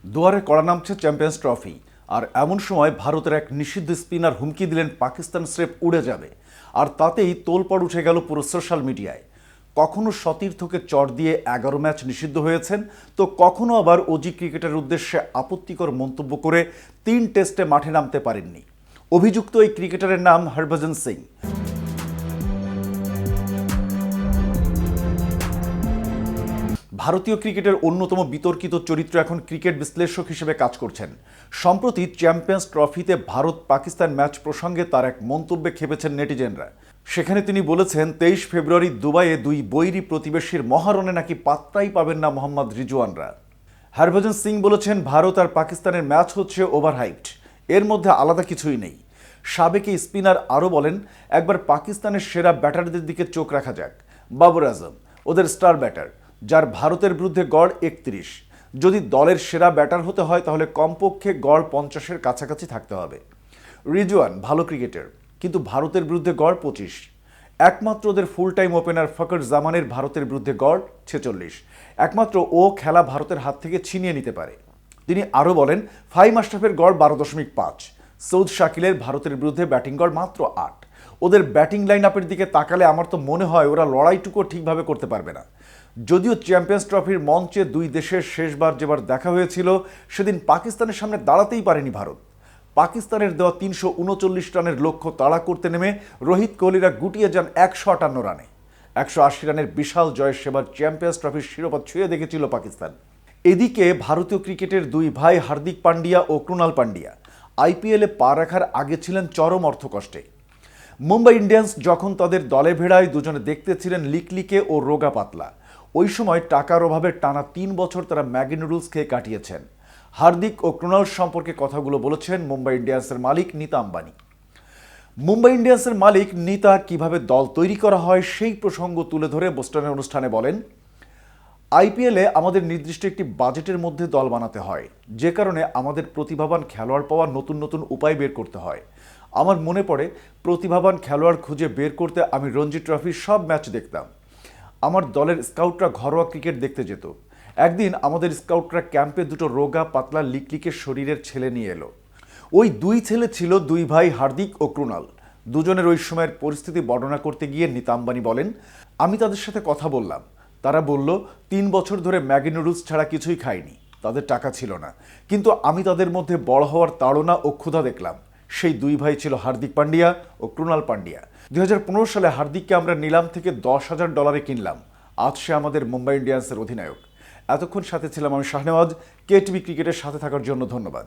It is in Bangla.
দুয়ারে কড়া নামছে চ্যাম্পিয়ন্স ট্রফি। আর এমন সময় ভারতের এক নিষিদ্ধ স্পিনার হুমকি দিলেন পাকিস্তান স্রেফ উড়ে যাবে। আর তাতেই তোলপাড় উঠে গেল পুরো সোশ্যাল মিডিয়ায়। কখনো সতীর্থকে চট দিয়ে 11 ম্যাচ নিষিদ্ধ হয়েছেন, তো কখনো আবার অজি ক্রিকেটের উদ্দেশ্যে আপত্তিকর মন্তব্য করে 3 টেস্টে মাঠে নামতে পারেননি। অভিযুক্ত এই ক্রিকেটারের নাম হরভজন সিং। ভারতীয় ক্রিকেটের অন্যতম বিতর্কিত চরিত্র এখন ক্রিকেট বিশ্লেষক হিসেবে কাজ করছেন। সম্প্রতি চ্যাম্পিয়ন্স ট্রফিতে ভারত পাকিস্তান ম্যাচ প্রসঙ্গে তার এক মন্তব্যে খেপেছেন নেটিজেনরা। সেখানে তিনি বলেছেন, 23 ফেব্রুয়ারি দুবাইয়ে দুই বৈরী প্রতিবেশীর মহারণে নাকি পাত্তাই পাবেন না মোহাম্মদ রিজওয়ানরা। হরভজন সিং বলেছেন, ভারত আর পাকিস্তানের ম্যাচ হচ্ছে ওভারহাইপড, এর মধ্যে আলাদা কিছুই নেই। সাবেক এই স্পিনার আরও বলেন, একবার পাকিস্তানের সেরা ব্যাটারদের দিকে চোখ রাখা যাক। বাবর আজম ওদের স্টার ব্যাটার, যার ভারতের বিরুদ্ধে গড় 31। যদি দলের সেরা ব্যাটার হতে হয় তাহলে কমপক্ষে গড় 50-এর কাছাকাছি থাকতে হবে। রিজওয়ান ভালো ক্রিকেটার, কিন্তু ভারতের বিরুদ্ধে গড় 25। একমাত্র ওদের ফুল টাইম ওপেনার ফকর জামানের ভারতের বিরুদ্ধে গড় 46। একমাত্র ও খেলা ভারতের হাত থেকে ছিনিয়ে নিতে পারে। তিনি আরও বলেন, ফাহিম আশরাফের গড় 12.5। সৌদ শাকিলের ভারতের বিরুদ্ধে ব্যাটিং গড় মাত্র 8। ওদের ব্যাটিং লাইন আপের দিকে তাকালে আমার তো মনে হয় ওরা লড়াইটুকু ঠিকভাবে করতে পারবে না। যদিও চ্যাম্পিয়ন্স ট্রফির মঞ্চে দুই দেশের শেষবার যেবার দেখা হয়েছিল, সেদিন পাকিস্তানের সামনে দাঁড়াতেই পারেনি ভারত। পাকিস্তানের দেওয়া 339 রানের লক্ষ্য তাড়া করতে নেমে রোহিত কোহলিরা গুটিয়ে যান 158 রানে। 180 রানের বিশাল জয়ের সেবার চ্যাম্পিয়ন্স ট্রফির শিরোপা ছুঁয়ে দেখেছিল পাকিস্তান। এদিকে ভারতীয় ক্রিকেটের দুই ভাই হার্দিক পান্ডিয়া ও ক্রুনাল পান্ডিয়া আইপিএলে পা রাখার আগে ছিলেন চরম অর্থকষ্টে। মুম্বাই ইন্ডিয়ান্স যখন তাদের দলে ভেড়ায়, দুজনে দেখতে ছিলেন লিকলিকে ও রোগা পাতলা। ওই সময় টাকার অভাবে টানা 3 বছর তারা ম্যাগি নুডলস খেয়ে কাটিয়েছেন। হার্দিক ও ক্রুনাল সম্পর্কে কথাগুলো বলেছেন মুম্বাই ইন্ডিয়ান্সের মালিক নীতা আম্বানি। মুম্বাই ইন্ডিয়ান্সের মালিক নীতা কিভাবে দল তৈরি করা হয় সেই প্রসঙ্গ তুলে ধরে বোস্টনের অনুষ্ঠানে বলেন, আইপিএলে আমাদের নির্দিষ্ট একটি বাজেটের মধ্যে দল বানাতে হয়, যে কারণে আমাদের প্রতিভাবান খেলোয়াড় পাওয়ার নতুন নতুন উপায় বের করতে হয়। আমার মনে পড়ে, প্রতিভাবান খেলোয়াড় খুঁজে বের করতে আমি রঞ্জি ট্রফির সব ম্যাচ দেখতাম। আমার দলের স্কাউটরা ঘরোয়া ক্রিকেট দেখতে যেত। একদিন আমাদের স্কাউটরা ক্যাম্পে দুটো রোগা পাতলা লিকলিকের শরীরের ছেলে নিয়ে এলো। ওই দুই ছেলে ছিল দুই ভাই হার্দিক ও ক্রুনাল। দুজনের ওই সময়ের পরিস্থিতি বর্ণনা করতে গিয়ে নীতা আম্বানি বলেন, আমি তাদের সাথে কথা বললাম। তারা বলল, 3 বছর ধরে ম্যাগি নুডলস ছাড়া কিছুই খায়নি, তাদের টাকা ছিল না। কিন্তু আমি তাদের মধ্যে বড় হওয়ার তাড়না ও ক্ষুধা দেখলাম। সেই দুই ভাই ছিল হার্দিক পান্ডিয়া ও ক্রুনাল পান্ডিয়া। 2015 সালে হার্দিককে আমরা নিলাম থেকে $10,000 কিনলাম। আজ সে আমাদের মুম্বাই ইন্ডিয়ান্সের অধিনায়ক। এতক্ষণ সাথে ছিলাম আমি শাহনেওয়াজ। কেটিভি ক্রিকেটের সাথে থাকার জন্য ধন্যবাদ।